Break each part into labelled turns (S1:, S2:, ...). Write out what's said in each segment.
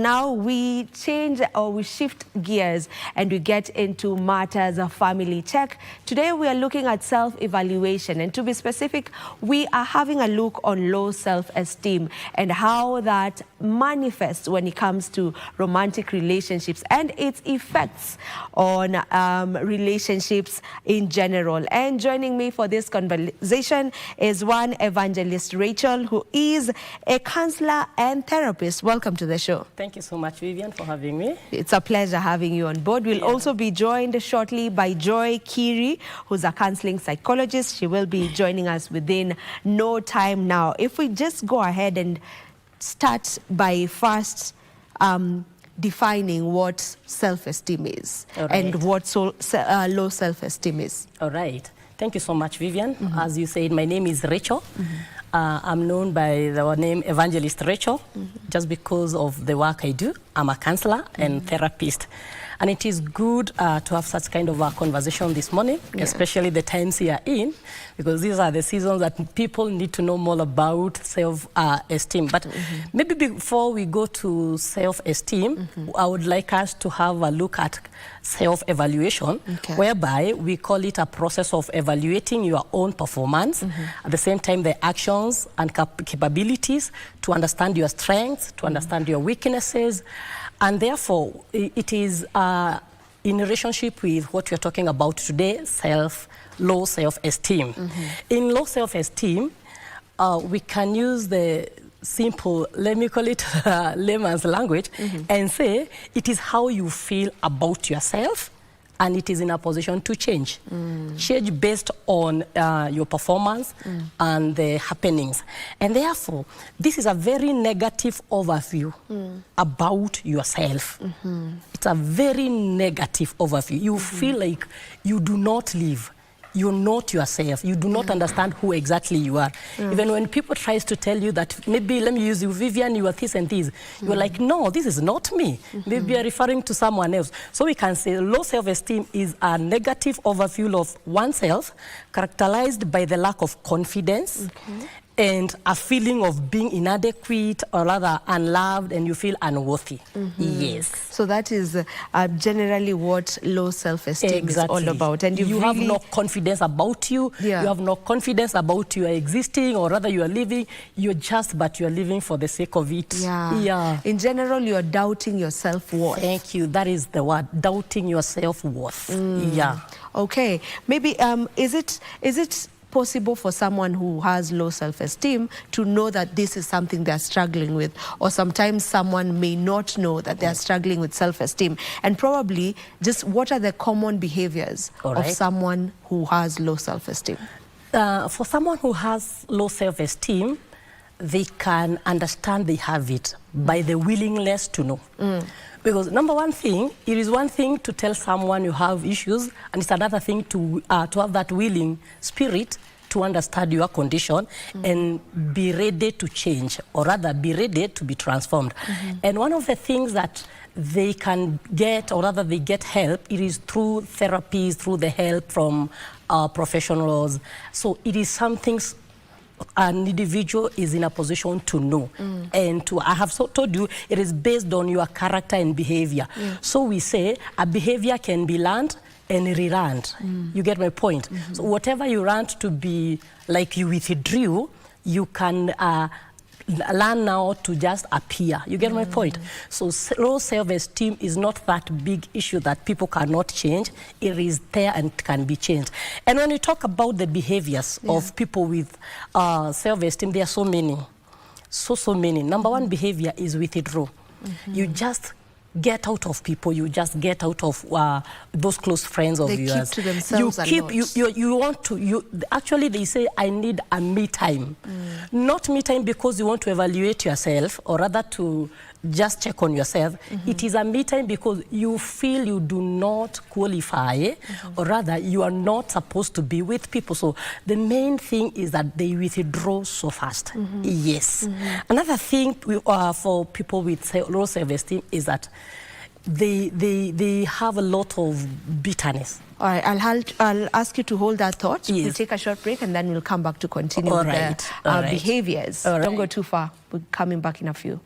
S1: Now we change or we shift gears and we get into matters of family check. Today we are looking at self-evaluation, and to be specific, we are having a look on low self-esteem and how that manifests when it comes to romantic relationships and its effects on relationships in general. And joining me for this conversation is one evangelist, Rachel, who is a counselor and therapist. Welcome to the show.
S2: Thank you so much, Vivian, for having me.
S1: It's a pleasure having you on board. We'll also be joined shortly by Joy Kiri, who's a counseling psychologist. She will be joining us within no time now. If we just go ahead and start by first defining what self-esteem is and what low self-esteem is.
S2: All right. Thank you so much, Vivian. As you said, my name is Rachel. I'm known by the name Evangelist Rachel just because of the work I do. I'm a counselor and therapist. And it is good to have such kind of a conversation this morning, especially the times we are in, because these are the seasons that people need to know more about self-esteem. But maybe before we go to self-esteem, I would like us to have a look at self-evaluation, whereby we call it a process of evaluating your own performance, at the same time the actions and capabilities, to understand your strengths, to understand your weaknesses. And therefore, it is in relationship with what we're talking about today, low self-esteem. In low self-esteem, we can use the simple, let me call it layman's language, and say it is how you feel about yourself, and it is in a position to change. Change based on your performance and the happenings. And therefore, this is a very negative overview about yourself. It's a very negative overview. You feel like you do not live. You're not yourself. You do not understand who exactly you are. Even when people tries to tell you that, maybe, let me use you, Vivian, you are this and this. You're like, no, this is not me. Maybe you're referring to someone else. So we can say low self-esteem is a negative overview of oneself, characterized by the lack of confidence, and a feeling of being inadequate or rather unloved, and you feel unworthy. Yes.
S1: So that is generally what low self-esteem is all about. And
S2: you have no confidence about you. You have no confidence about your existing, or rather you are living. You're just, but you are living for the sake of it.
S1: In general, you are doubting your self-worth.
S2: Thank you. That is the word, doubting your self-worth.
S1: Okay. Maybe is it possible for someone who has low self-esteem to know that this is something they're struggling with? Or sometimes someone may not know that they're struggling with self-esteem. And probably just what are the common behaviors of someone who has low self-esteem?
S2: For someone who has low self-esteem, they can understand they have it by the willingness to know. Because number one thing, it is one thing to tell someone you have issues, and it's another thing to have that willing spirit to understand your condition and be ready to change, or rather be ready to be transformed. And one of the things that they can get, or rather they get help, it is through therapies, through the help from professionals. So it is something an individual is in a position to know. And I have told you, it is based on your character and behavior. So we say a behavior can be learned and relearned. You get my point? So whatever you learned to be like you withdrew, you can learn now to just appear. You get my point? So low self-esteem is not that big issue that people cannot change. It is there and can be changed. And when you talk about the behaviors of people with self-esteem, there are so many. So many. Number one behavior is withdraw. You just get out of people. You just get out of those close friends of yours.
S1: They keep to themselves a lot.
S2: You want to, actually they say, I need a me time. Not me time because you want to evaluate yourself, or rather to just check on yourself. It is a me time because you feel you do not qualify, or rather you are not supposed to be with people. So the main thing is that they withdraw so fast. Yes. Another thing for people with low self-esteem is that they have a lot of bitterness.
S1: All right, I'll ask you to hold that thought. We'll take a short break and then we'll come back to continue with the behaviors. Don't go too far. We're coming back in a few.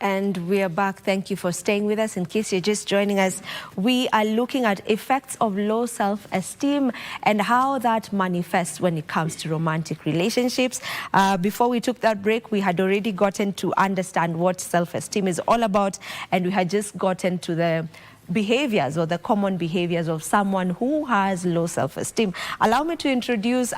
S1: And we are back. Thank you for staying with us. In case you're just joining us, we are looking at effects of low self-esteem and how that manifests when it comes to romantic relationships. Before we took that break, we had already gotten to understand what self-esteem is all about, and we had just gotten to the behaviors or the common behaviors of someone who has low self-esteem. Allow me to introduce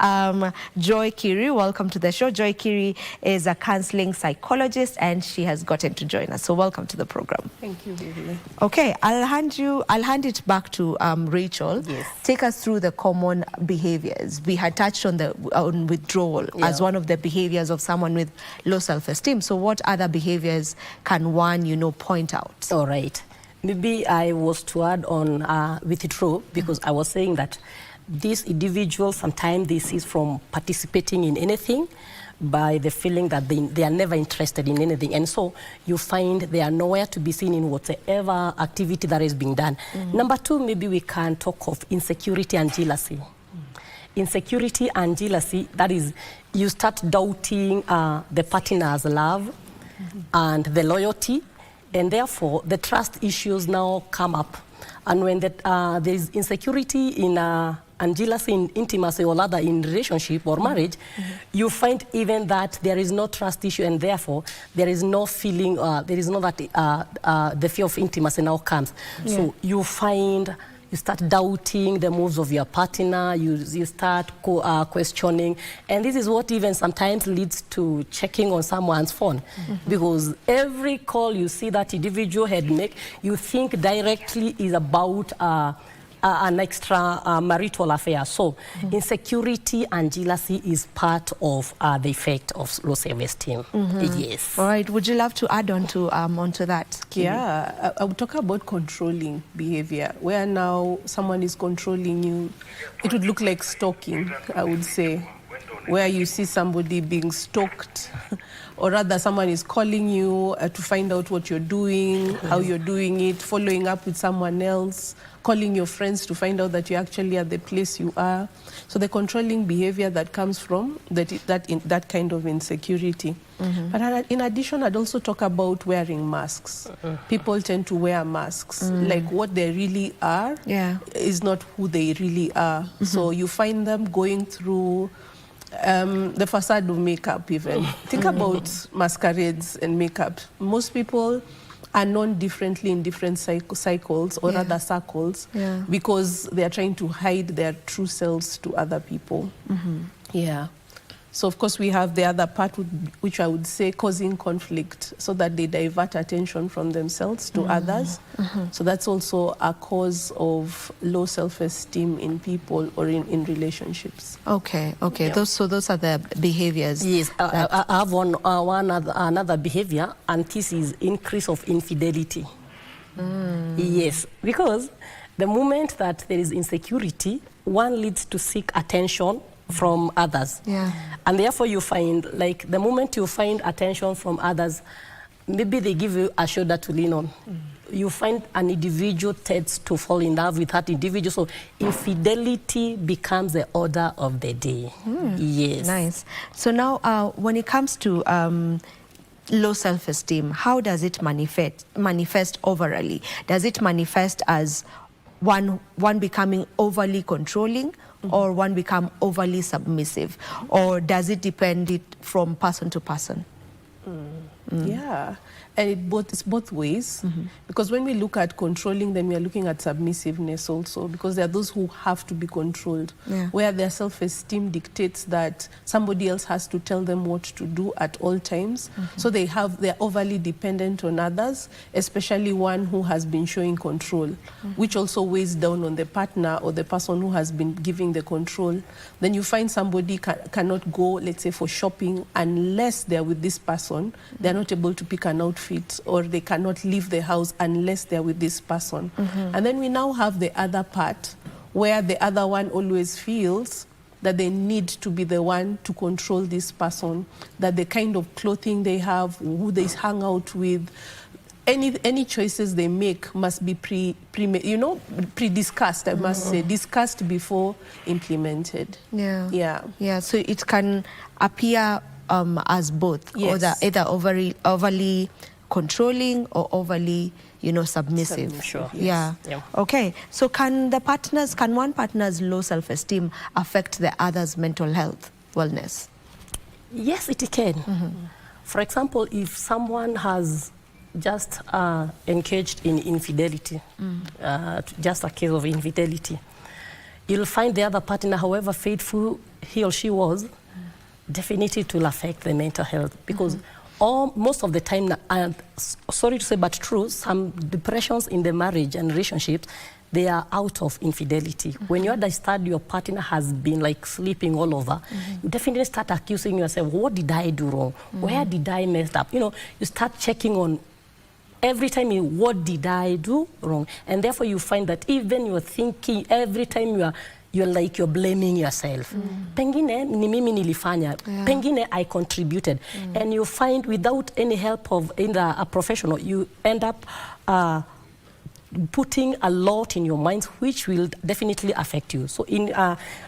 S1: Joy Kiri. Welcome to the show. Joy Kiri is a counseling psychologist and she has gotten to join us. So welcome to the program.
S3: Thank you, Vivian.
S1: Okay, I'll hand it back to Rachel.
S2: Yes.
S1: Take us through the common behaviors. We had touched on withdrawal as one of the behaviors of someone with low self-esteem. So what other behaviors can one, point out?
S2: All right. Maybe I was to add on withdraw, because I was saying that these individuals, sometimes they cease from participating in anything by the feeling that they are never interested in anything. And so you find they are nowhere to be seen in whatever activity that is being done. Number two, maybe we can talk of insecurity and jealousy. Insecurity and jealousy, that is, you start doubting the partner's love and the loyalty, and therefore the trust issues now come up. And when there is insecurity in and jealousy in intimacy or rather in relationship or marriage, you find even that there is no trust issue, and therefore there is no feeling, there is no that the fear of intimacy now comes. So you find you start doubting the moves of your partner, you start questioning, and this is what even sometimes leads to checking on someone's phone, because every call you see that individual had make, you think directly is about an extra marital affair. So insecurity and jealousy is part of the effect of low self-esteem. Yes.
S1: All right. Would you love to add on to onto that?
S3: Yeah, I would talk about controlling behavior, where now someone is controlling you. It would look like stalking, I would say, where you see somebody being stalked, or rather someone is calling you to find out what you're doing, how you're doing it, following up with someone else, calling your friends to find out that you're actually at the place you are. So the controlling behavior that comes from that kind of insecurity. But in addition, I'd also talk about wearing masks. People tend to wear masks. Like what they really are is not who they really are. So you find them going through the facade of makeup even. Think about masquerades and makeup. Most people are known differently in different cycles or other circles because they are trying to hide their true selves to other people. Yeah. So of course we have the other part, which I would say causing conflict, so that they divert attention from themselves to others. So that's also a cause of low self-esteem in people or in relationships.
S1: Okay, okay. Yeah. Those are the behaviors.
S2: Yes, I have another behavior, and this is increase of infidelity. Yes, because the moment that there is insecurity, one leads to seek attention from others. And therefore you find, like, the moment you find attention from others, maybe they give you a shoulder to lean on. You find an individual tends to fall in love with that individual. So infidelity becomes the order of the day. Yes.
S1: Nice. So now when it comes to low self-esteem, how does it manifest overally? Does it manifest as one becoming overly controlling, or one become overly submissive, or does it depend from person to person?
S3: Yeah, and it's both ways, because when we look at controlling, then we are looking at submissiveness also, because there are those who have to be controlled, where their self-esteem dictates that somebody else has to tell them what to do at all times. So they're overly dependent on others, especially one who has been showing control, which also weighs down on the partner or the person who has been giving the control. Then you find somebody cannot go, let's say, for shopping unless they're with this person. They're not able to pick an outfit, or they cannot leave the house unless they're with this person. And then we now have the other part, where the other one always feels that they need to be the one to control this person, that the kind of clothing they have, who they hang out with, any choices they make must be pre-discussed, I must say, discussed before implemented.
S1: Yeah. So it can appear as both,
S3: Yes.
S1: either overly controlling or overly, submissive.
S2: Sure.
S1: Yeah. Okay. So can one partner's low self-esteem affect the other's mental health, wellness?
S2: Yes, it can. For example, if someone has just engaged in infidelity, just a case of infidelity, you'll find the other partner, however faithful he or she was, definitely it will affect the mental health, because most of the time, and sorry to say but true, some depressions in the marriage and relationships, they are out of infidelity. When you understand your partner has been like sleeping all over, you definitely start accusing yourself, what did I do wrong? Where did I mess up? You start checking on every time what did I do wrong? And therefore you find that even you're thinking, every time you're blaming yourself. Pengine ni mimi nilifanya, pengine I contributed. And you find without any help of a professional, you end up putting a lot in your mind, which will definitely affect you. So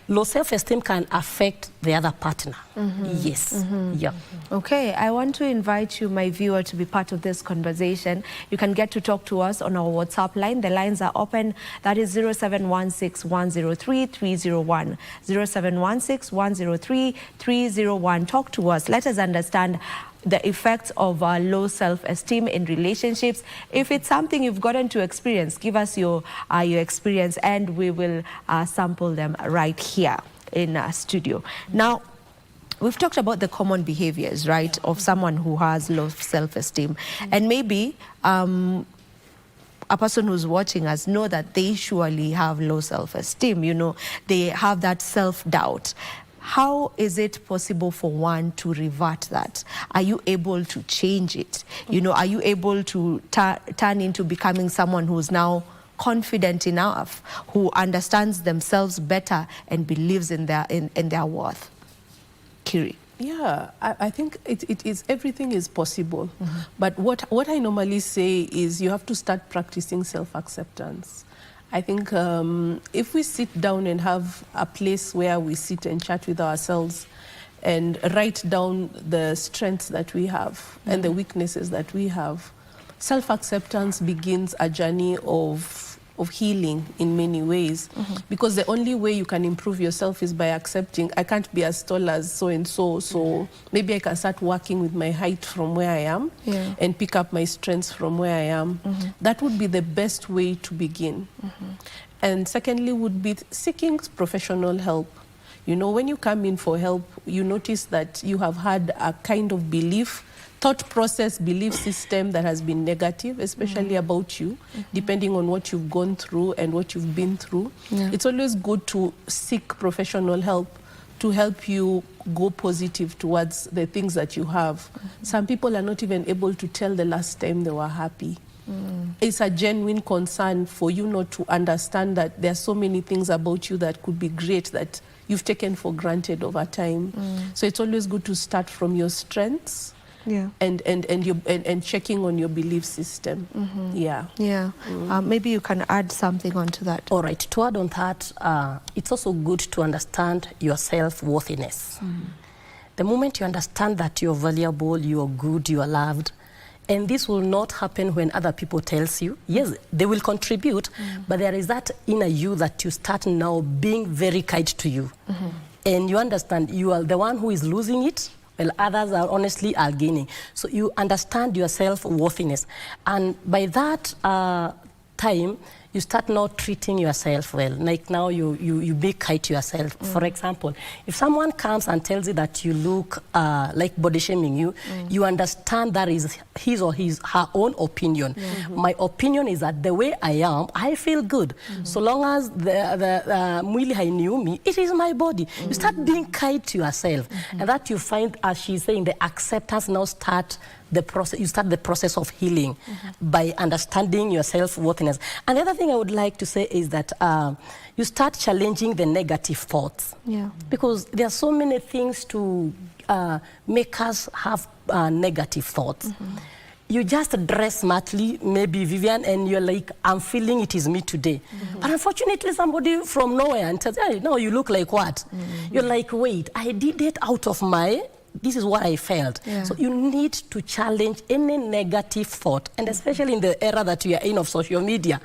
S2: low self-esteem can affect the other partner. Yes. Yeah.
S1: Okay, I want to invite you, my viewer, to be part of this conversation. You can get to talk to us on our WhatsApp line. The lines are open. That is 0716-103-301. 0716-103-301. Talk to us. Let us understand the effects of low self-esteem in relationships. If it's something you've gotten to experience, give us your experience, and we will sample them right here in our studio. Now, we've talked about the common behaviors, right, of someone who has low self-esteem. And maybe a person who's watching us know that they surely have low self-esteem. They have that self-doubt. How is it possible for one to revert that? Are you able to change it? Are you able to turn into becoming someone who's now confident enough, who understands themselves better and believes in their worth? Kiri.
S3: Yeah, I think everything is possible. But what I normally say is you have to start practicing self-acceptance. I think if we sit down and have a place where we sit and chat with ourselves and write down the strengths that we have and the weaknesses that we have, self-acceptance begins a journey of healing in many ways. Because the only way you can improve yourself is by accepting, I can't be as tall as so-and-so, so maybe I can start working with my height from where I am and pick up my strengths from where I am. That would be the best way to begin. And secondly would be seeking professional help. When you come in for help, you notice that you have had a kind of thought process, belief system that has been negative, especially about you, depending on what you've gone through and what you've been through. It's always good to seek professional help to help you go positive towards the things that you have. Some people are not even able to tell the last time they were happy. It's a genuine concern for you not to understand that there are so many things about you that could be great that you've taken for granted over time. So it's always good to start from your strengths. And checking on your belief system. Maybe you can add something onto that.
S2: All right, to add on that, it's also good to understand your self-worthiness. The moment you understand that you're valuable, you're good, you are loved, and this will not happen when other people tells you. Yes, they will contribute, but there is that inner you that you start now being very kind to you. And you understand you are the one who is losing it, while others are gaining. So you understand your self-worthiness. And by that time, you start not treating yourself well. Like now you be kind to yourself. For example, if someone comes and tells you that you look like body shaming you, you understand that is his or her own opinion. My opinion is that the way I am, I feel good. So long as the mwili hainiumi, it is my body. You start being kind to yourself. And that you find, as she's saying, the acceptance now start the process. You start the process of healing by understanding your self-worthiness. And the other thing I would like to say is that you start challenging the negative thoughts. Because there are so many things to make us have negative thoughts. you just dress smartly, maybe Vivian, and you're like, I'm feeling it is me today. But unfortunately, somebody from nowhere and tells, hey, no, you look like what? You're like, wait, I did it out of my, this is what I felt. So you need to challenge any negative thought, and especially in the era that we are in of social media,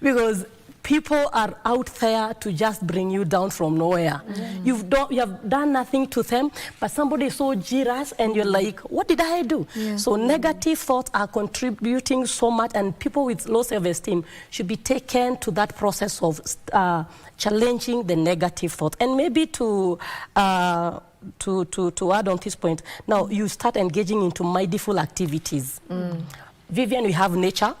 S2: because people are out there to just bring you down from nowhere. You have done nothing to them, but somebody is so jealous, and you're like, what did I do? So negative thoughts are contributing so much, and people with low self-esteem should be taken to that process of challenging the negative thought. And maybe to add on this point, now you start engaging into mindful activities. Vivian, we have nature.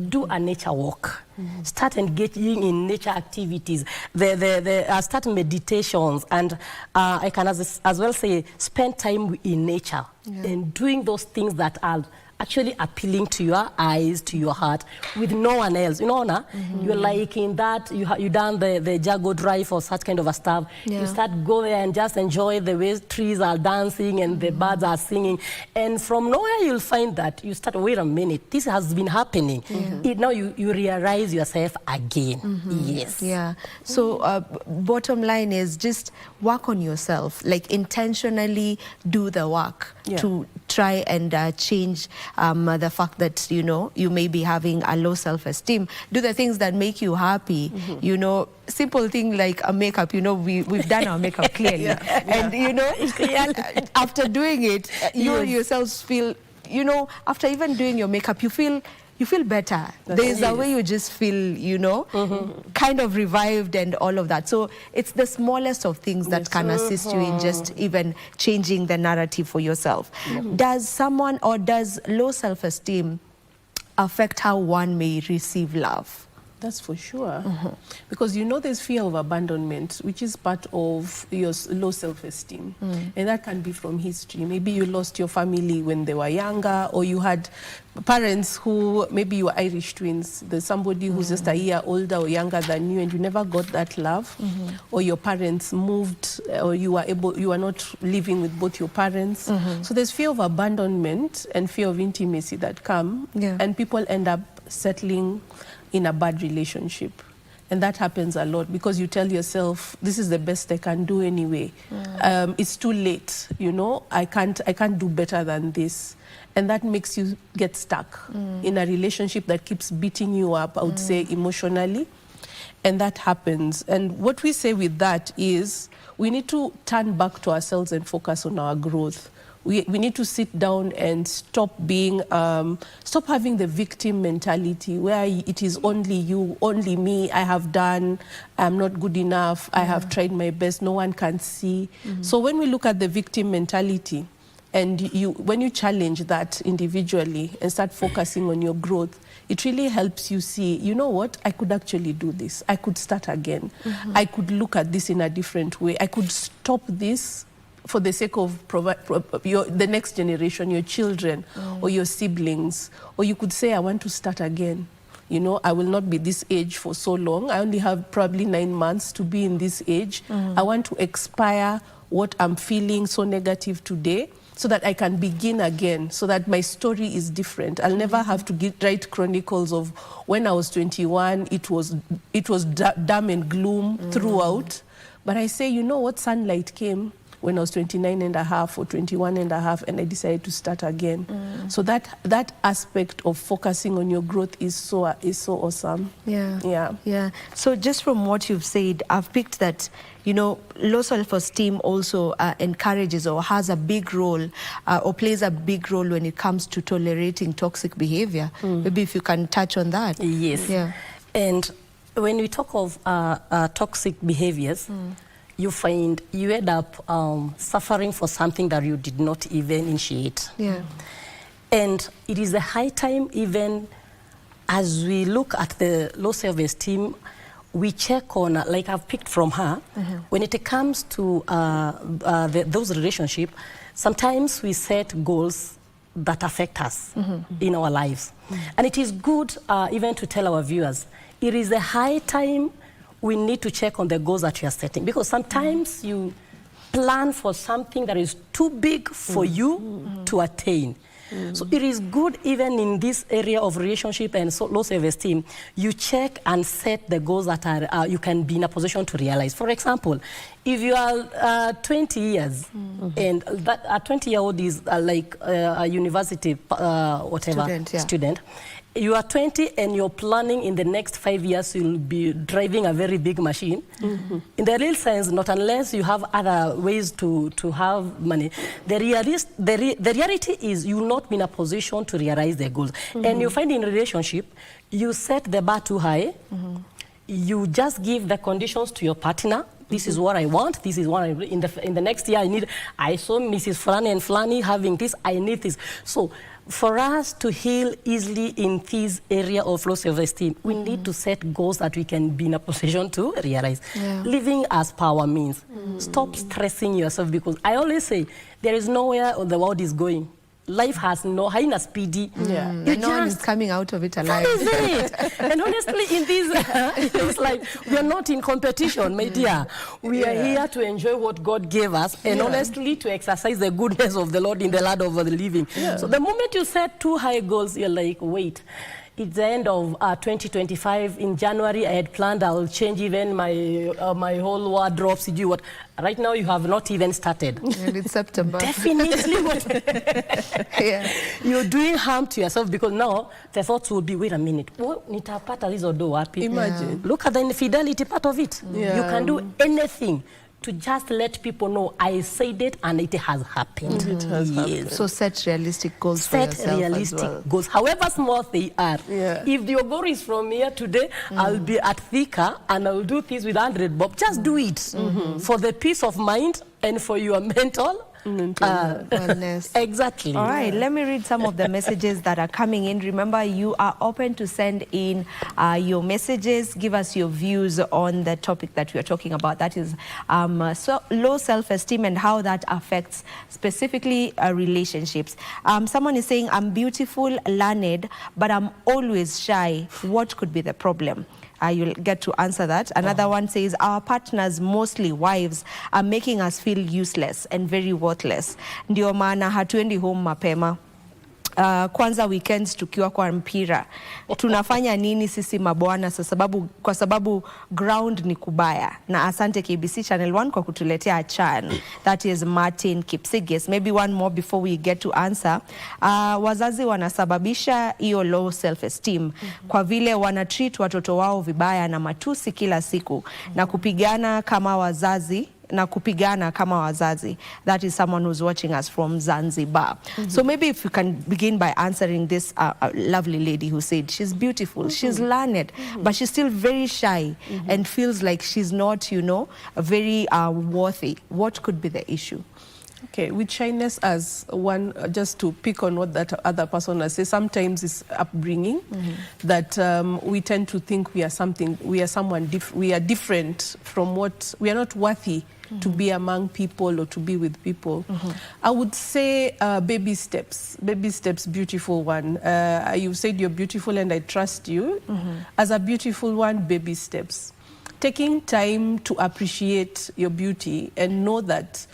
S2: Do a nature walk. Start engaging in nature activities. Start meditations, and I can as well say, spend time in nature and doing those things that are actually appealing to your eyes, to your heart, with no one else. You know, you're like in that, you done the Jago drive or such kind of a stuff. You start go there and just enjoy the way trees are dancing and the birds are singing. And from nowhere you'll find that you start, wait a minute, this has been happening. Now you realize yourself again. Yes.
S1: Yeah. So bottom line is just work on yourself, like intentionally do the work to try and change the fact that, you know, you may be having a low self-esteem. Do the things that make you happy. You know, simple thing like a makeup, you know, we've done our makeup clearly. And, you know, after doing it, you yourselves feel, you know, after even doing your makeup, you feel better. There's a way you just feel, you know, kind of revived and all of that. So it's the smallest of things that can assist you in just even changing the narrative for yourself. Does someone, or does low self-esteem affect how one may receive love?
S3: That's for sure. Because, you know, there's fear of abandonment, which is part of your low self-esteem. And that can be from history. Maybe you lost your family when they were younger, or you had parents who, maybe you were Irish twins. There's somebody who's just a year older or younger than you, and you never got that love. Or your parents moved, or you are not living with both your parents. So there's fear of abandonment and fear of intimacy that come, and people end up settling in a bad relationship. And that happens a lot because you tell yourself, this is the best I can do anyway. It's too late, you know, I can't do better than this. And that makes you get stuck in a relationship that keeps beating you up, I would say, emotionally. And that happens. And what we say with that is we need to turn back to ourselves and focus on our growth. We need to sit down and stop having the victim mentality where it is only you, only me, I have done, I'm not good enough, I have tried my best, no one can see. So when we look at the victim mentality, and when you challenge that individually and start focusing on your growth, it really helps you see, you know what, I could actually do this. I could start again. I could look at this in a different way. I could stop this for the sake of the next generation, your children or your siblings. Or you could say, I want to start again. You know, I will not be this age for so long. I only have probably 9 months to be in this age. I want to expire what I'm feeling so negative today, so that I can begin again, so that my story is different. I'll never have to write chronicles of when I was 21, it was damn and gloom throughout. But I say, you know what, sunlight came when I was 29 and a half or 21 and a half, and I decided to start again. So that aspect of focusing on your growth is so awesome. Yeah.
S1: So just from what you've said, I've picked that, you know, low self-esteem also encourages or has a big role or plays a big role when it comes to tolerating toxic behavior. Maybe if you can touch on that.
S2: Yes. And when we talk of toxic behaviors, you find you end up suffering for something that you did not even initiate. And it is a high time, even as we look at the low self-esteem, we check on, like I've picked from her, when it comes to those relationships, sometimes we set goals that affect us in our lives. And it is good even to tell our viewers, it is a high time we need to check on the goals that you are setting, because sometimes you plan for something that is too big for you to attain. So it is good even in this area of relationship and low self-esteem, you check and set the goals that are you can be in a position to realize. For example, if you are 20 years and that a 20-year-old is like a university whatever student, you are 20 and you're planning in the next 5 years you'll be driving a very big machine. In the real sense, not unless you have other ways to have money. The reality is you will not be in a position to realize the goals. And you find in a relationship, you set the bar too high. You just give the conditions to your partner. This is what I want. This is what I in the next year I need. I saw Mrs. Flani and Flani having this. I need this. So for us to heal easily in this area of low self-esteem, we need to set goals that we can be in a position to realize. Living as power means. Stop stressing yourself, because I always say there is nowhere the world is going. Life has haina speedy.
S1: No one is coming out of it alive.
S2: That is it. And honestly, in this, it's like we are not in competition, my dear. We are here to enjoy what God gave us, and honestly, to exercise the goodness of the Lord in the land of the living. So the moment you set too high goals, you're like, wait. It's the end of 2025. In January, I had planned I will change even my whole wardrobe. What? Right now, you have not even started.
S1: And it's September.
S2: Definitely. You're doing harm to yourself, because now the thoughts will be, wait a minute,
S3: Imagine.
S2: Look at the infidelity part of it. You can do anything to just let people know I said it and it has happened.
S3: It has happened.
S1: So set realistic goals for yourself.
S2: Set realistic goals, however small they are. If your goal is from here today, I'll be at Thika and I'll do this with 100 bob. Just do it for the peace of mind and for your mental
S1: wellness.
S2: Exactly.
S1: All right, let me read some of the messages that are coming in. Remember, you are open to send in your messages. Give us your views on the topic that we are talking about. That is low self-esteem and how that affects specifically relationships. Someone is saying, I'm beautiful, learned, but I'm always shy. What could be the problem? You'll get to answer that. Another one says, our partners, mostly wives, are making us feel useless and very worthless. Ndio maana hatuendi home mapema. Kwanza weekends tukiwa kwa mpira. Tunafanya nini sisi mabwana kwa sababu ground ni kubaya. Na asante KBC Channel 1 kwa kutuletea Chan. That is Martin Kipsigis. Maybe one more before we get to answer. Wazazi wanasababisha hiyo low self-esteem kwa vile wanatreat watoto wao vibaya na matusi kila siku na kupigana kama wazazi. That is someone who's watching us from Zanzibar. So maybe if you can begin by answering this lovely lady who said she's beautiful, she's learned, but she's still very shy and feels like she's not, very worthy. What could be the issue?
S3: Okay, with shyness as one, just to pick on what that other person has said, sometimes it's upbringing that we tend to think we are different from what, we are not worthy to be among people or to be with people. I would say baby steps, beautiful one. You said you're beautiful and I trust you. As a beautiful one, baby steps. Taking time to appreciate your beauty and know that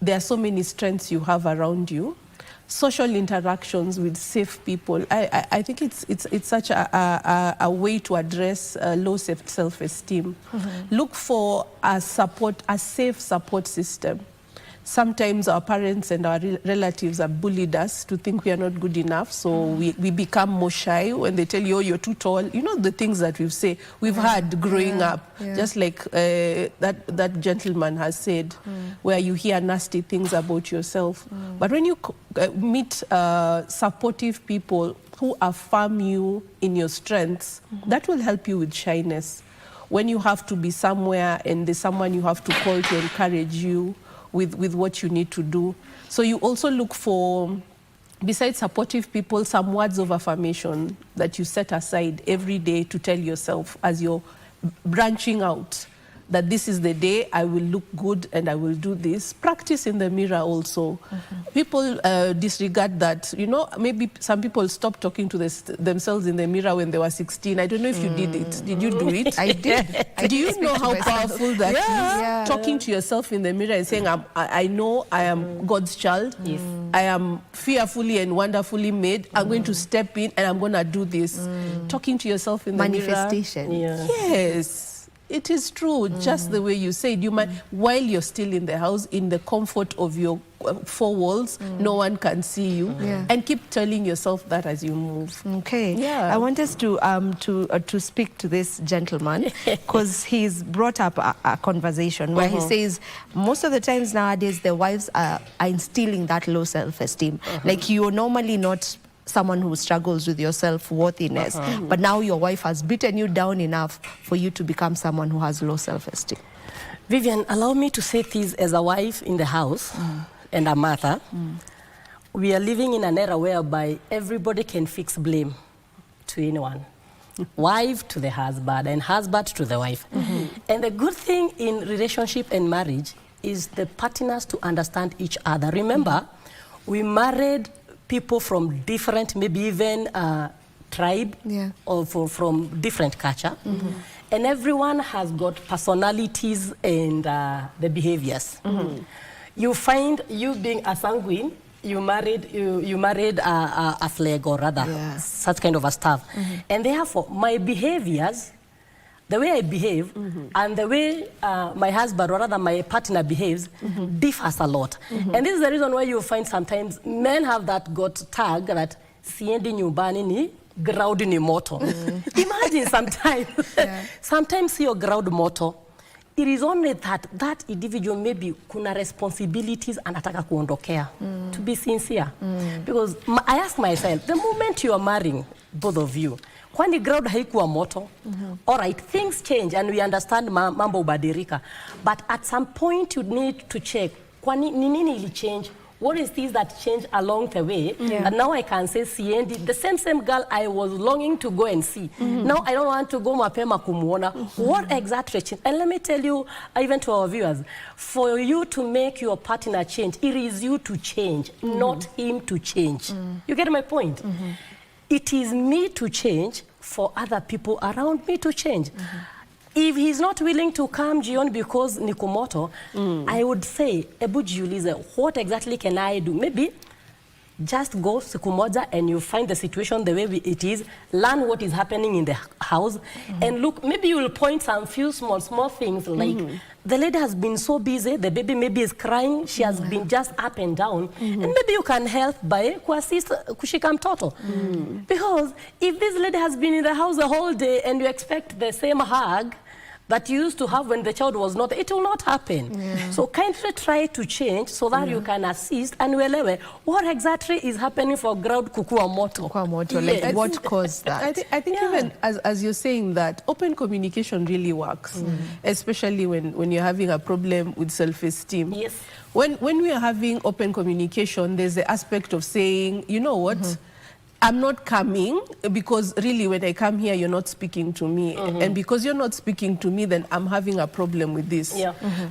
S3: there are so many strengths you have around you. Social interactions with safe people. I think it's such a way to address low self-esteem. Look for a safe support system. Sometimes our parents and our relatives have bullied us to think we are not good enough, so we become more shy when they tell you, oh, you're too tall. You know, the things that we've had growing up, just like that gentleman has said, where you hear nasty things about yourself. But when you meet supportive people who affirm you in your strengths, that will help you with shyness. When you have to be somewhere and there's someone you have to call to encourage you with what you need to do. So you also look for, besides supportive people, some words of affirmation that you set aside every day to tell yourself as you're branching out. that this is the day I will look good and I will do this. Practice in the mirror also. People disregard that. You know, maybe some people stop talking to themselves in the mirror when they were 16. I don't know if you did it. Did you do it?
S1: I did.
S3: Do you know how powerful that is?
S1: Yeah.
S3: Talking to yourself in the mirror and saying, I know I am God's child. Yes. I am fearfully and wonderfully made. I'm going to step in and I'm going to do this. Talking to yourself in the mirror.
S1: Manifestation.
S2: Yeah.
S3: Yes. It is true, just the way you said. You might, while you're still in the house, in the comfort of your four walls, no one can see you, and keep telling yourself that as you move.
S1: Okay.
S3: Yeah.
S1: I want us to speak to this gentleman because he's brought up a conversation where he says most of the times nowadays the wives are instilling that low self-esteem. Like you're normally not someone who struggles with your self-worthiness, but now your wife has beaten you down enough for you to become someone who has low self-esteem.
S2: Vivian, allow me to say this as a wife in the house and a mother. We are living in an era whereby everybody can fix blame to anyone. Wife to the husband and husband to the wife. And the good thing in relationship and marriage is the partners to understand each other. Remember, we married people from different, maybe even tribe or from different culture. And everyone has got personalities and the behaviors. You find you being a sanguine, you married a flag or rather such kind of a stuff. And therefore, my behaviors, the way I behave and the way my husband or rather my partner behaves differs a lot. And this is the reason why you find sometimes men have that got tag that siendi nyumbani ni ground ni moto. Imagine sometimes, sometimes your ground moto, it is only that individual maybe kuna responsibilities anataka kuondokea. To be sincere. Because I ask myself, the moment you are marrying, both of you, kwani ground haikuwa moto. All right, things change and we understand mambo ubadirika. But at some point you need to check, kwani nini ili change? What is this that changed along the way? And now I can say, siendi, the same girl I was longing to go and see. Now I don't want to go mapema kumuona. What exactly changed? And let me tell you, even to our viewers, for you to make your partner change, it is you to change, not him to change. You get my point? It is me to change for other people around me to change. If he's not willing to come jioni because ni kumoto, I would say, ebu jiulize, what exactly can I do? Maybe just go siku moja and you find the situation the way it is, learn what is happening in the house, and look, maybe you will point some few small things like, the lady has been so busy, the baby maybe is crying, she has been just up and down, and maybe you can help by kuassist kushika mtoto. Because if this lady has been in the house the whole day and you expect the same hug that you used to have when the child was not, it will not happen. So kindly try to change so that you can assist and uelewe what exactly is happening for ground kukua moto.
S1: Like what caused that?
S3: I think even as you're saying that, open communication really works, especially when you're having a problem with self-esteem.
S2: Yes.
S3: When we are having open communication, there's the aspect of saying, you know what, I'm not coming because really when I come here, you're not speaking to me. And because you're not speaking to me, then I'm having a problem with this.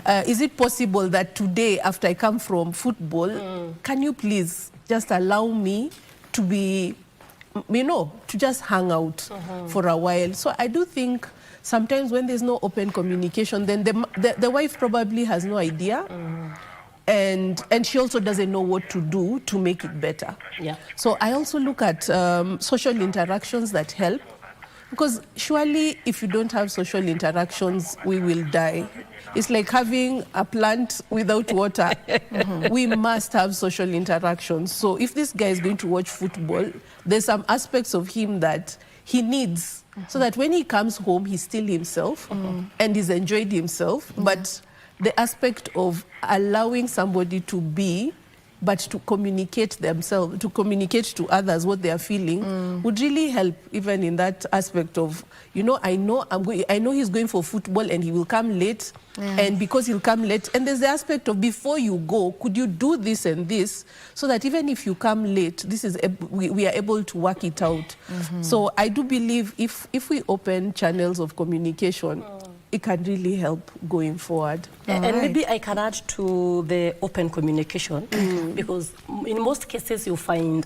S3: Is it possible that today, after I come from football, can you please just allow me to be, you know, to just hang out for a while? So I do think sometimes when there's no open communication, then the wife probably has no idea. And she also doesn't know what to do to make it better. So I also look at social interactions that help. Because surely if you don't have social interactions, we will die. It's like having a plant without water. We must have social interactions. So if this guy is going to watch football, there's some aspects of him that he needs so that when he comes home, he's still himself and he's enjoyed himself. But the aspect of allowing somebody to be, but to communicate themselves, to communicate to others what they are feeling, would really help even in that aspect of, you know, I know he's going for football and he will come late, and because he'll come late, and there's the aspect of before you go, could you do this and this, so that even if you come late, this is we are able to work it out. So I do believe if we open channels of communication, it can really help going forward.
S2: And maybe I can add to the open communication, because in most cases you find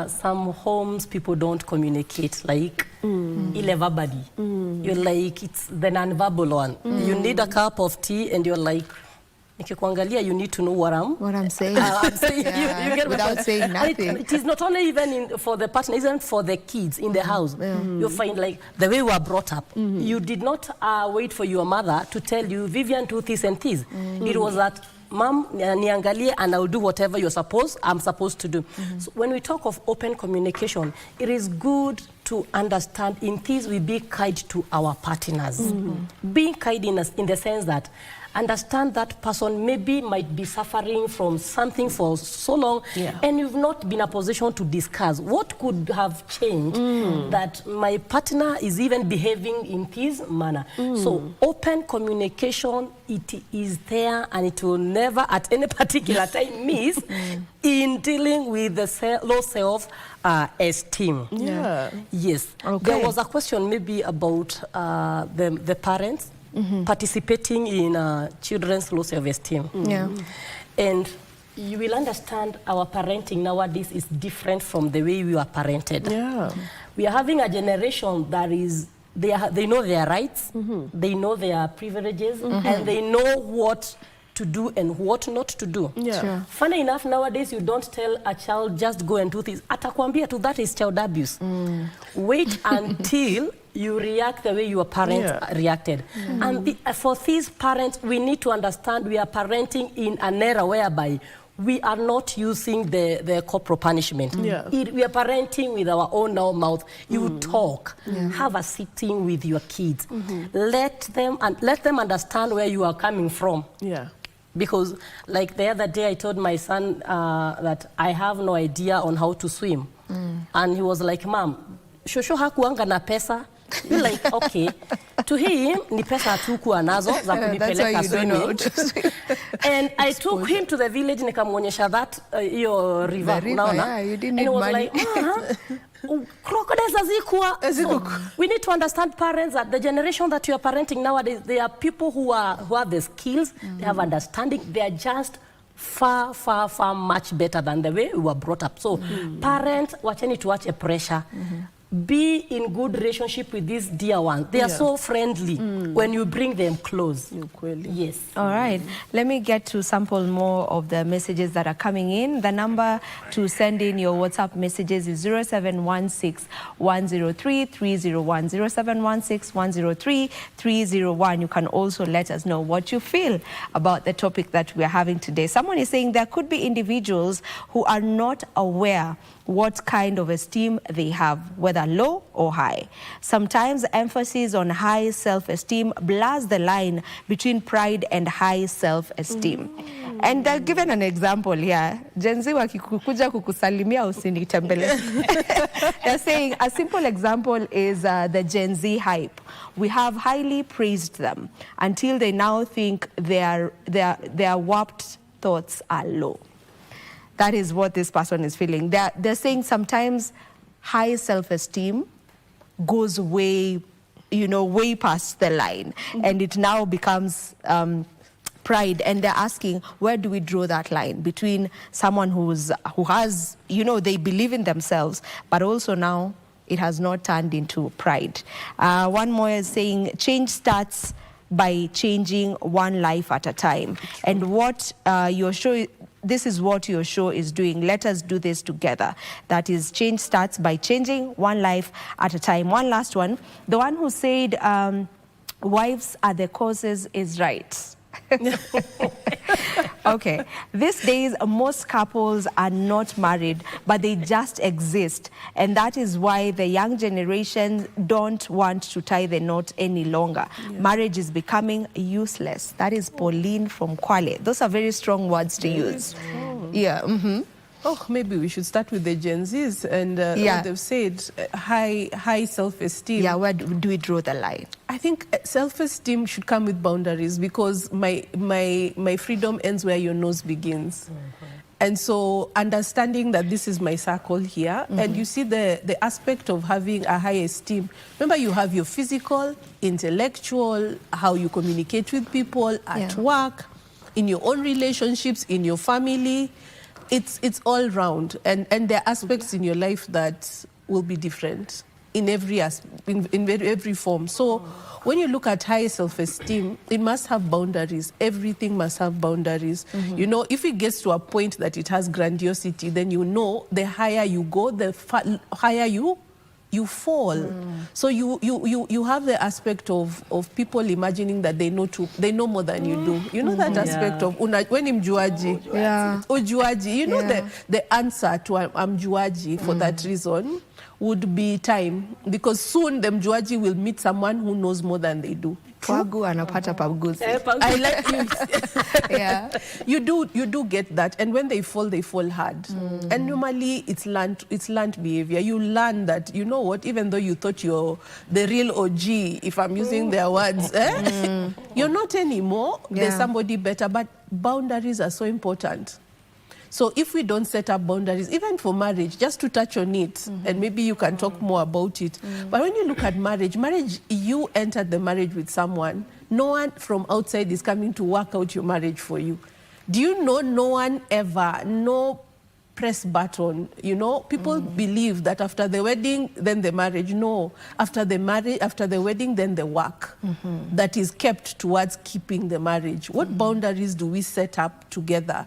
S2: some homes people don't communicate, like verbally. You're like, it's the non-verbal one. You need a cup of tea and you're like, you need to know what I'm saying. I'm saying you get
S1: without saying nothing.
S2: It is not only even for the partner, even for the kids in the house. You find like the way we were brought up. You did not wait for your mother to tell you, Vivian, do this and this. It was that, Mom, niangalie, and I'll do whatever I'm supposed to do. So when we talk of open communication, it is good to understand in this we be kind to our partners. Being kind in the sense that understand that person maybe might be suffering from something for so long, and you've not been in a position to discuss what could have changed that my partner is even behaving in this manner. So open communication, it is there, and it will never at any particular time miss in dealing with the low self-esteem. Yes. There was a question maybe about the parents participating in children's low self-esteem. And you will understand our parenting nowadays is different from the way we were parented. We are having a generation that is, they know their rights, they know their privileges, and they know what to do and what not to do. Funny enough, nowadays you don't tell a child just go and do this. Atakwambia to that is child abuse. Wait until you react the way your parents reacted. And for these parents, we need to understand we are parenting in an era whereby we are not using the corporal punishment. We are parenting with our own mouth. You talk, have a sitting with your kids. Let them understand where you are coming from. Because like the other day I told my son that I have no idea on how to swim. And he was like, Mom, shosho hakuanga na pesa. You're like, okay. To him, ni pesa hatukuwa nazo za kunipeleka swimming. And I took him to the village nikamwonyesha that iyo river.
S1: You didn't need money.
S2: And he was like, crocodiles azikuwa. So we need to understand parents that the generation that you are parenting nowadays, they are people who have the skills, they have understanding, they are just far, far, far much better than the way we were brought up. So parents, wacheni tuache pressure. Be in good relationship with these dear ones. They are so friendly when you bring them close. Yes.
S1: All right. Let me get to sample more of the messages that are coming in. The number to send in your WhatsApp messages is 0716 103 301. 0716 103 301. You can also let us know what you feel about the topic that we are having today. Someone is saying there could be individuals who are not aware what kind of esteem they have, whether low or high. Sometimes emphasis on high self-esteem blurs the line between pride and high self-esteem. And I've given an example here. Gen Z wakikuja kukusalimia usinitembele. They're saying a simple example is the Gen Z hype. We have highly praised them until they now think their warped thoughts are low. That is what this person is feeling. They're saying sometimes high self-esteem goes way past the line, and it now becomes pride. And they're asking, where do we draw that line between someone who has, they believe in themselves, but also now it has not turned into pride. One more is saying, change starts by changing one life at a time. And what your show, this is what your show is doing. Let us do this together. That is, change starts by changing one life at a time. One last one. The one who said wives are the causes is right. Okay. These days, most couples are not married, but they just exist. And that is why the young generation don't want to tie the knot any longer. Marriage is becoming useless. That is Pauline from Kwale. Those are very strong words to use.
S3: Oh, maybe we should start with the Gen Zs and what they've said, high self-esteem.
S1: Yeah, where do we draw the line?
S3: I think self-esteem should come with boundaries, because my freedom ends where your nose begins. And so understanding that this is my circle here, and you see the aspect of having a high esteem. Remember, you have your physical, intellectual, how you communicate with people, at work, in your own relationships, in your family. It's all round, and there are aspects in your life that will be different in every form. So when you look at high self-esteem, it must have boundaries. Everything must have boundaries. You know, if it gets to a point that it has grandiosity, then you know the higher you go, the higher you fall. So you have the aspect of people imagining that they know more than you do. You know that aspect of when mjuaji, ujuaji. You know the answer to mjuaji for that reason would be time, because soon the mjuaji will meet someone who knows more than they do.
S1: Pwagu anapata paguzi.
S3: I like you. Yeah, you do get that, and when they fall hard. And normally it's learned behavior. You learn that, you know what, even though you thought you're the real OG, if I'm using their words, you're not anymore. There's somebody better. But boundaries are so important. So if we don't set up boundaries, even for marriage, just to touch on it, and maybe you can talk more about it. But when you look at marriage, you entered the marriage with someone. No one from outside is coming to work out your marriage for you. Do you know no one ever, no press button, you know? People believe that after the wedding, then the marriage. No, after the wedding, then the work that is kept towards keeping the marriage. What boundaries do we set up together?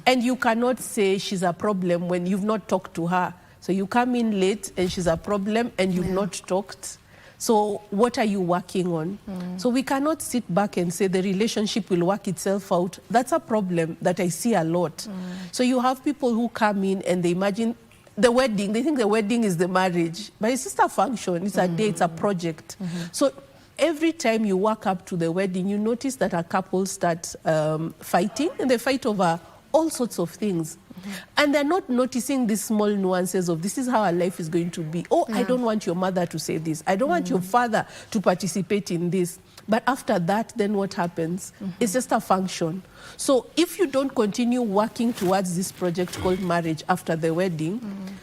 S3: And you cannot say she's a problem when you've not talked to her. So you come in late and she's a problem and you've not talked. So what are you working on? So we cannot sit back and say the relationship will work itself out. That's a problem that I see a lot. So you have people who come in and they imagine the wedding, they think the wedding is the marriage. But it's just a function, it's a day, it's a project. So every time you walk up to the wedding, you notice that a couple start fighting, and they fight over all sorts of things. And they're not noticing these small nuances of this is how our life is going to be. Oh, I don't want your mother to say this. I don't want your father to participate in this. But after that, then what happens? It's just a function. So if you don't continue working towards this project called marriage after the wedding,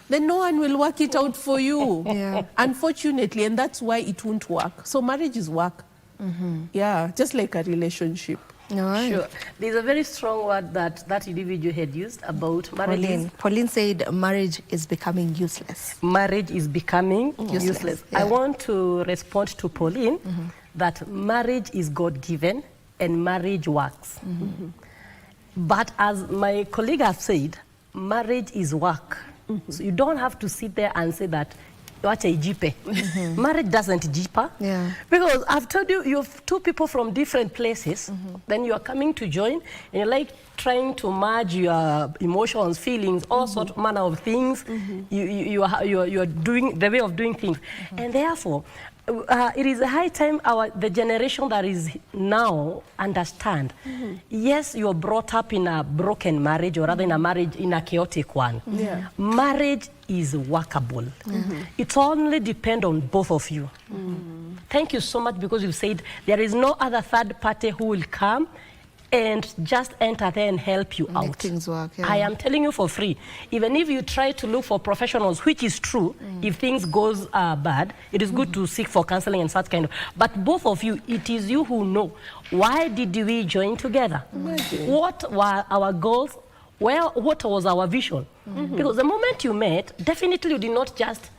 S3: then no one will work it out for you, unfortunately. And that's why it won't work. So marriage is work. Yeah, just like a relationship.
S1: Right.
S2: Sure. There's a very strong word that individual had used about marriage.
S1: Pauline said marriage is becoming useless.
S2: Marriage is becoming useless. I want to respond to Pauline that marriage is God-given and marriage works. But as my colleague has said, marriage is work. So you don't have to sit there and say that marriage doesn't jipa. Because I've told you, you have two people from different places, then you are coming to join, and you're like trying to merge your emotions, feelings, all sort of manner of things. You are doing the way of doing things. And therefore, it is a high time the generation that is now understand. Yes, you are brought up in a broken marriage, or rather in a marriage in a chaotic one. Marriage is workable. It only depends on both of you. Thank you so much, because you said there is no other third party who will come and just enter there and help you out.
S1: Things work,
S2: I am telling you for free. Even if you try to look for professionals, which is true, if things goes bad, it is good to seek for counseling and such kind of. But both of you, it is you who know. Why did we join together? What were our goals? What was our vision? Because the moment you met, definitely you did not just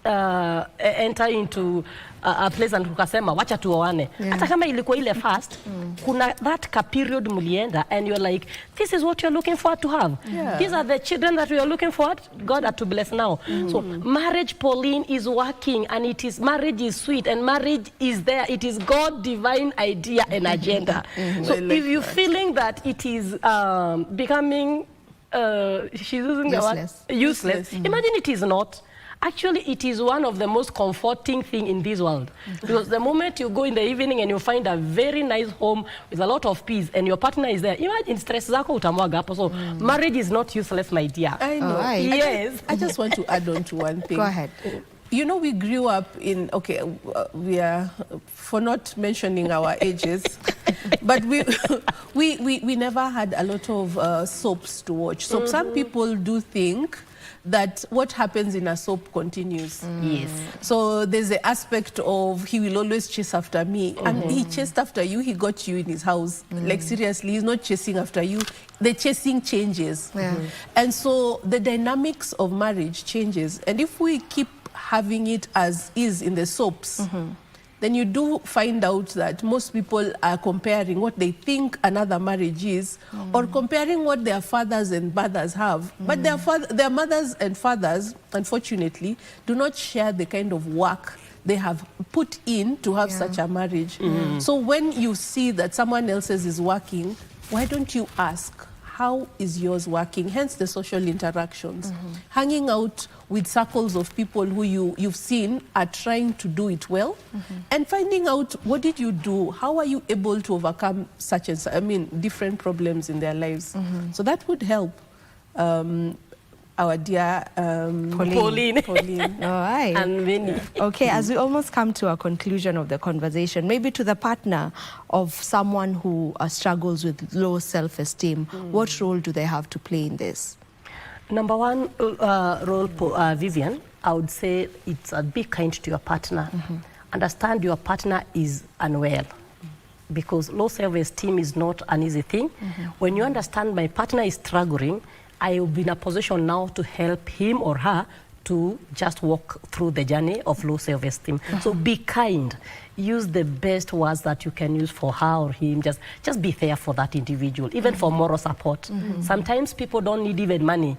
S2: enter into a place and ukasema wacha tuoane. Hata kama ilikuwa ile fast, kuna that period mulienda and you're like, this is what you're looking forward to have. These are the children that we are looking forward. God had to bless now. So marriage, Pauline, is working, and marriage is sweet, and marriage is there. It is God's divine idea and agenda. So if you're feeling that it is becoming she's using the word useless. Imagine it is not. Actually, it is one of the most comforting things in this world. Because the moment you go in the evening and you find a very nice home with a lot of peace and your partner is there, imagine stress zako utamwaga hapo. So marriage is not useless, my dear.
S3: I know.
S1: Right.
S2: Yes.
S3: I just want to add on to one thing.
S1: Go ahead.
S3: you know, we grew up in, okay, we are, for not mentioning our ages, but we never had a lot of soaps to watch. So some people do think that what happens in a soap continues.
S2: Yes.
S3: So there's the aspect of he will always chase after me. And he chased after you, he got you in his house. Like seriously, he's not chasing after you. The chasing changes. And so the dynamics of marriage changes. And if we keep having it as is in the soaps, then you do find out that most people are comparing what they think another marriage is, or comparing what their fathers and mothers have. But their mothers and fathers, unfortunately, do not share the kind of work they have put in to have such a marriage. So when you see that someone else's is working, why don't you ask, how is yours working? Hence the social interactions. Hanging out with circles of people who you've seen are trying to do it well, and finding out, what did you do? How are you able to overcome such and such, I mean, different problems in their lives? So that would help our dear
S2: Pauline.
S1: All right.
S2: And Winnie.
S1: Okay, as we almost come to a conclusion of the conversation, maybe to the partner of someone who struggles with low self-esteem, what role do they have to play in this?
S2: Number one role, Vivian, I would say it's be kind to your partner. Understand your partner is unwell, because low self-esteem is not an easy thing. When you understand my partner is struggling, I will be in a position now to help him or her to just walk through the journey of low self-esteem. So be kind. Use the best words that you can use for her or him. Just be there for that individual, even for moral support. Sometimes people don't need even money.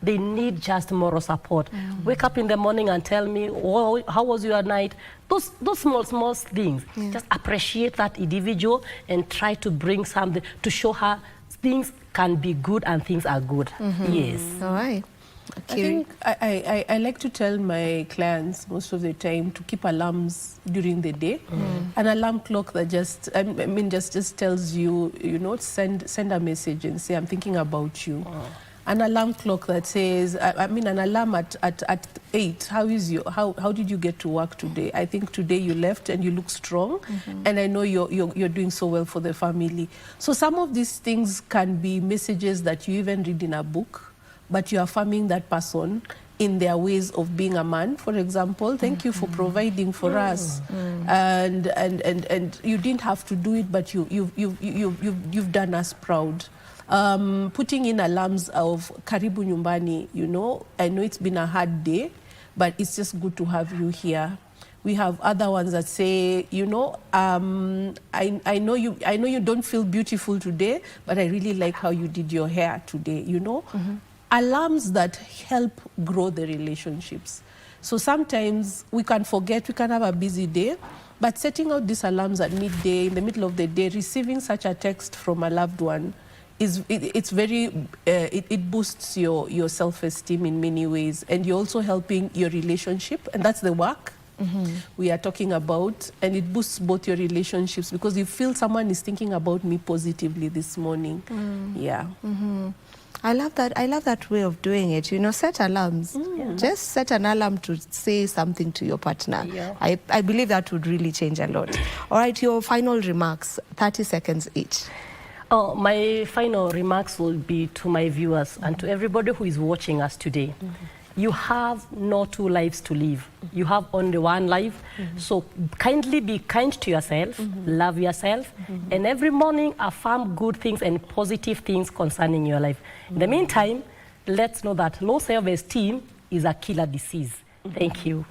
S2: They need just moral support. Wake up in the morning and tell me, oh, how was your night? Those small things. Just appreciate that individual and try to bring something to show her things can be good and things are good. Yes.
S1: All right.
S3: I think I like to tell my clients most of the time to keep alarms during the day. An alarm clock that just tells you, you know, send a message and say, I'm thinking about you. An alarm clock that says, an alarm at 8, how did you get to work today? I think today you left and you look strong, and I know you're doing so well for the family. So some of these things can be messages that you even read in a book, but you are affirming that person in their ways of being a man. For example, thank you for providing for us, and you didn't have to do it, but you've done us proud. Putting in alarms of karibu nyumbani, you know, I know it's been a hard day, but it's just good to have you here. We have other ones that say, you know, I know you don't feel beautiful today, but I really like how you did your hair today, you know. Alarms that help grow the relationships. So sometimes we can forget, we can have a busy day, but setting out these alarms at midday, in the middle of the day, receiving such a text from a loved one, it boosts your self-esteem in many ways, and you're also helping your relationship, and that's the work we are talking about, and it boosts both your relationships because you feel someone is thinking about me positively this morning.
S1: I love that way of doing it. You know, set alarms. Just set an alarm to say something to your partner. I believe that would really change a lot. All right, your final remarks, 30 seconds each.
S2: Oh, my final remarks will be to my viewers and to everybody who is watching us today. You have no two lives to live. You have only one life. So kindly be kind to yourself, love yourself, and every morning affirm good things and positive things concerning your life. In the meantime, let's know that low self-esteem is a killer disease. Thank you.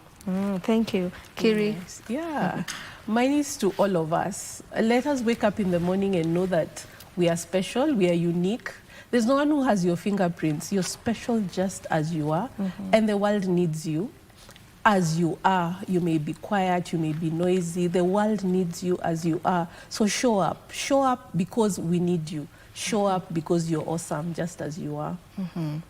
S1: Thank you. Kiri?
S3: Yeah. Mine is to all of us. Let us wake up in the morning and know that we are special, we are unique. There's no one who has your fingerprints. You're special just as you are, and the world needs you as you are. You may be quiet, you may be noisy. The world needs you as you are. So show up. Show up because we need you. Show up because you're awesome just as you are.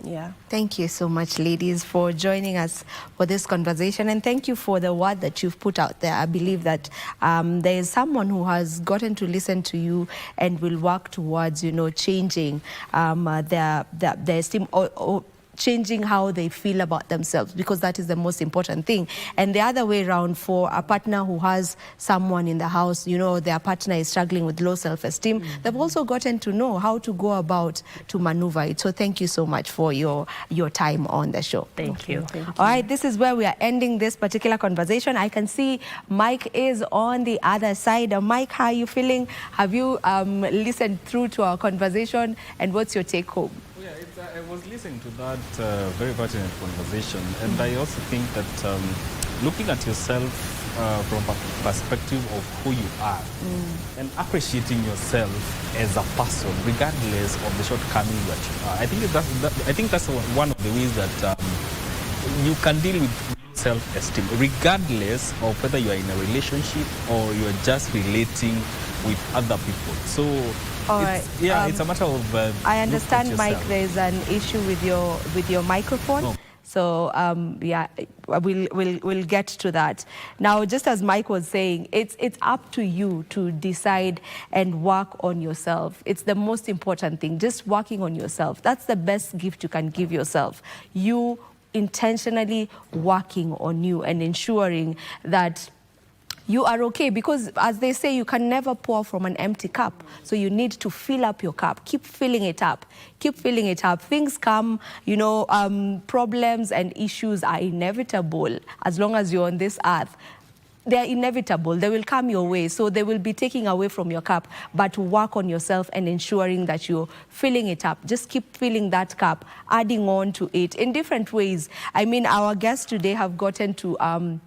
S3: Yeah.
S1: Thank you so much, ladies, for joining us for this conversation, and thank you for the word that you've put out there. I believe that there is someone who has gotten to listen to you and will work towards, you know, changing their esteem, or changing how they feel about themselves, because that is the most important thing. And the other way around, for a partner who has someone in the house, you know, their partner is struggling with low self-esteem, they've also gotten to know how to go about to maneuver it. So thank you so much for your time on the show.
S2: Thank you.
S1: All right, this is where we are ending this particular conversation. I can see Mike is on the other side. Mike, how are you feeling? Have you listened through to our conversation, and what's your take home?
S4: Yeah, I was listening to that very pertinent conversation, and I also think that looking at yourself from a perspective of who you are and appreciating yourself as a person, regardless of the shortcomings that you are. I think that's one of the ways that you can deal with self-esteem, regardless of whether you are in a relationship or you are just relating with other people. So it's a matter of
S1: I understand, Mike, there's an issue with your microphone.
S4: Oh.
S1: So yeah, we'll get to that. Now, just as Mike was saying, it's up to you to decide and work on yourself. It's the most important thing, just working on yourself. That's the best gift you can give yourself. You intentionally working on you and ensuring that you are okay, because as they say, you can never pour from an empty cup. So you need to fill up your cup. Keep filling it up. Keep filling it up. Things come, you know, problems and issues are inevitable as long as you're on this earth. They're inevitable. They will come your way. So they will be taking away from your cup. But work on yourself and ensuring that you're filling it up. Just keep filling that cup, adding on to it in different ways. I mean, our guests today have gotten to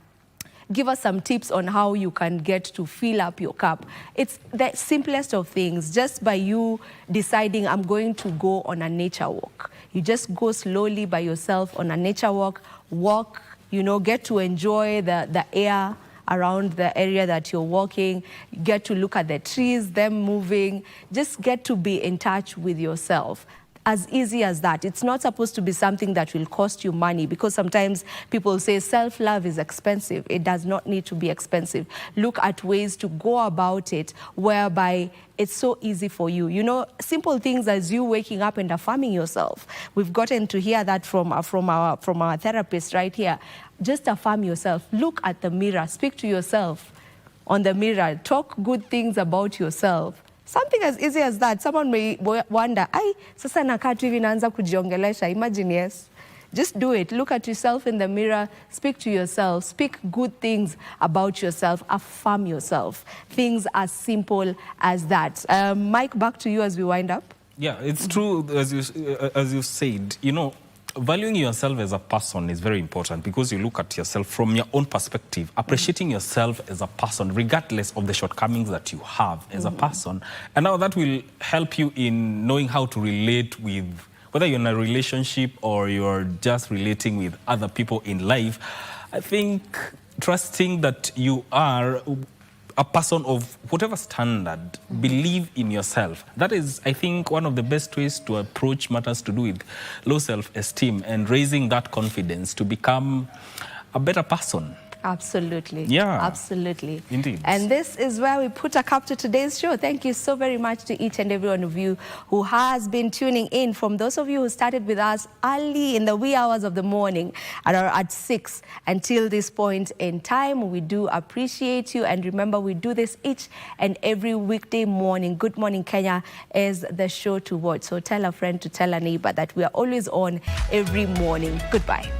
S1: give us some tips on how you can get to fill up your cup. It's the simplest of things. Just by you deciding, I'm going to go on a nature walk. You just go slowly by yourself on a nature walk, you know, get to enjoy the air around the area that you're walking, get to look at the trees, them moving, just get to be in touch with yourself. As easy as that. It's not supposed to be something that will cost you money, because sometimes people say self-love is expensive. It does not need to be expensive. Look at ways to go about it whereby it's so easy for you. You know, simple things as you waking up and affirming yourself. We've gotten to hear that from our therapist right here. Just affirm yourself. Look at the mirror. Speak to yourself on the mirror. Talk good things about yourself. Something as easy as that. Someone may wonder, "Ai, sasa nakaa tu hivi naanza kujiongelesha." Imagine, yes. Just do it. Look at yourself in the mirror. Speak to yourself. Speak good things about yourself. Affirm yourself. Things as simple as that. Mike, back to you as we wind up.
S4: Yeah, it's true, as you said, you know, valuing yourself as a person is very important, because you look at yourself from your own perspective, appreciating yourself as a person, regardless of the shortcomings that you have as a person. And now that will help you in knowing how to relate with, whether you're in a relationship or you're just relating with other people in life. I think trusting that you are a person of whatever standard, believe in yourself. That is, I think, one of the best ways to approach matters to do with low self-esteem and raising that confidence to become a better person.
S1: Absolutely.
S4: Yeah.
S1: Absolutely.
S4: Indeed.
S1: And this is where we put a cap to today's show. Thank you so very much to each and every one of you who has been tuning in. From those of you who started with us early in the wee hours of the morning at 6 until this point in time, we do appreciate you. And remember, we do this each and every weekday morning. Good Morning Kenya is the show to watch. So tell a friend to tell a neighbor that we are always on every morning. Goodbye.